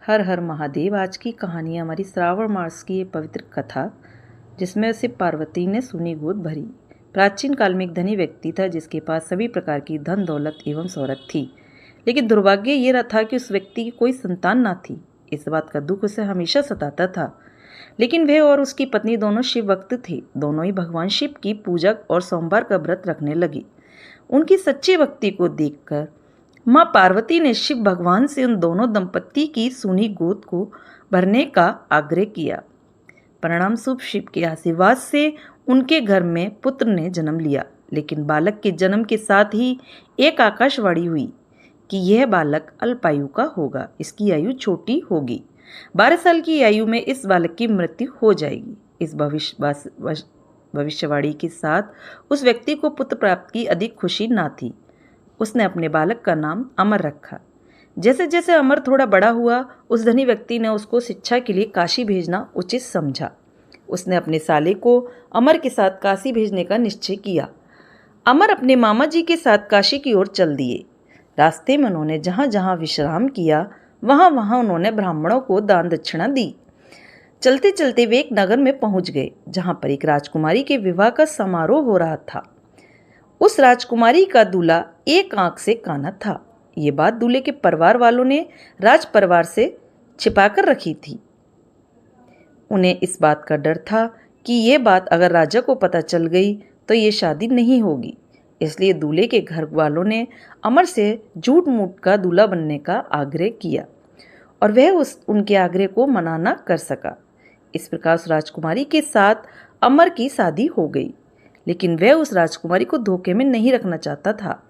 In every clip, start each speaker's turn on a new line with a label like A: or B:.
A: हर हर महादेव। आज की कहानी है हमारी श्रावण मास की ये पवित्र कथा, जिसमें शिव पार्वती ने सूनी गोद भरी। प्राचीन काल में एक धनी व्यक्ति था जिसके पास सभी प्रकार की धन दौलत एवं शोहरत थी, लेकिन दुर्भाग्य ये रहा था कि उस व्यक्ति की कोई संतान ना थी। इस बात का दुख उसे हमेशा सताता था। लेकिन वह और उसकी पत्नी दोनों शिव भक्त थे। दोनों ही भगवान शिव की पूजा और सोमवार का व्रत रखने लगे। उनकी सच्ची भक्ति को देखकर माँ पार्वती ने शिव भगवान से उन दोनों दंपत्ति की सूनी गोद को भरने का आग्रह किया। परिणाम स्वरूप शिव के आशीर्वाद से उनके घर में पुत्र ने जन्म लिया। लेकिन बालक के जन्म के साथ ही एक आकाशवाणी हुई कि यह बालक अल्पायु का होगा, इसकी आयु छोटी होगी। 12 साल की आयु में इस बालक की मृत्यु हो जाएगी। इस भविष्यवाणी के साथ उस व्यक्ति को पुत्र प्राप्त की अधिक खुशी ना थी। उसने अपने बालक का नाम अमर रखा। जैसे जैसे अमर थोड़ा बड़ा हुआ, उस धनी व्यक्ति ने उसको शिक्षा के लिए काशी भेजना उचित समझा। उसने अपने साले को अमर के साथ काशी भेजने का निश्चय किया। अमर अपने मामा जी के साथ काशी की ओर चल दिए। रास्ते में उन्होंने जहाँ जहाँ विश्राम किया, वहाँ वहाँ उन्होंने ब्राह्मणों को दान दक्षिणा दी। चलते चलते वे एक नगर में पहुँच गए, जहाँ पर एक राजकुमारी के विवाह का समारोह हो रहा था। उस राजकुमारी का दूल्हा एक आंख से काना था। ये बात दूल्हे के परिवार वालों ने राज परिवार से छिपाकर रखी थी। उन्हें इस बात का डर था कि ये बात अगर राजा को पता चल गई तो ये शादी नहीं होगी। इसलिए दूल्हे के घर वालों ने अमर से झूठ मूठ का दूल्हा बनने का आग्रह किया और वह उनके आग्रह को मना न कर सका। इस प्रकार उस राजकुमारी के साथ अमर की शादी हो गई। लेकिन वह उस राजकुमारी को धोखे में नहीं रखना चाहता था,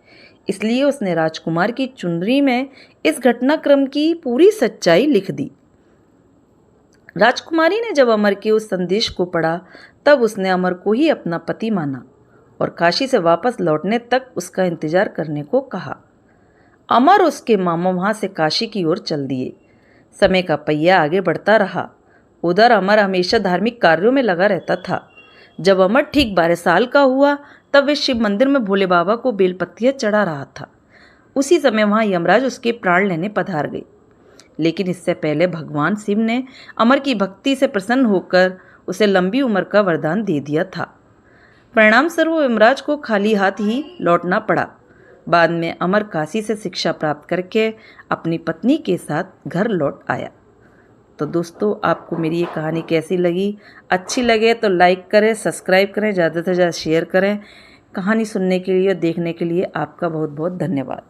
A: इसलिए उसने राजकुमार की चुनरी में इस घटनाक्रम की पूरी सच्चाई लिख दी। राजकुमारी ने जब अमर के उस संदेश को पढ़ा, तब उसने अमर को ही अपना पति माना और काशी से वापस लौटने तक उसका इंतजार करने को कहा। अमर और उसके मामा वहां से काशी की ओर चल दिए। समय का पहिया आगे बढ़ता रहा। उधर अमर हमेशा धार्मिक कार्यों में लगा रहता था। जब अमर ठीक 12 साल का हुआ, तब वह शिव मंदिर में भोले बाबा को बेलपत्तियां चढ़ा रहा था। उसी समय वहां यमराज उसके प्राण लेने पधार गए। लेकिन इससे पहले भगवान शिव ने अमर की भक्ति से प्रसन्न होकर उसे लंबी उम्र का वरदान दे दिया था। परिणाम स्वरूप यमराज को खाली हाथ ही लौटना पड़ा। बाद में अमर काशी से शिक्षा प्राप्त करके अपनी पत्नी के साथ घर लौट आया। तो दोस्तों, आपको मेरी ये कहानी कैसी लगी? अच्छी लगे तो लाइक करें, सब्सक्राइब करें, ज़्यादा से ज़्यादा शेयर करें। कहानी सुनने के लिए और देखने के लिए आपका बहुत बहुत धन्यवाद।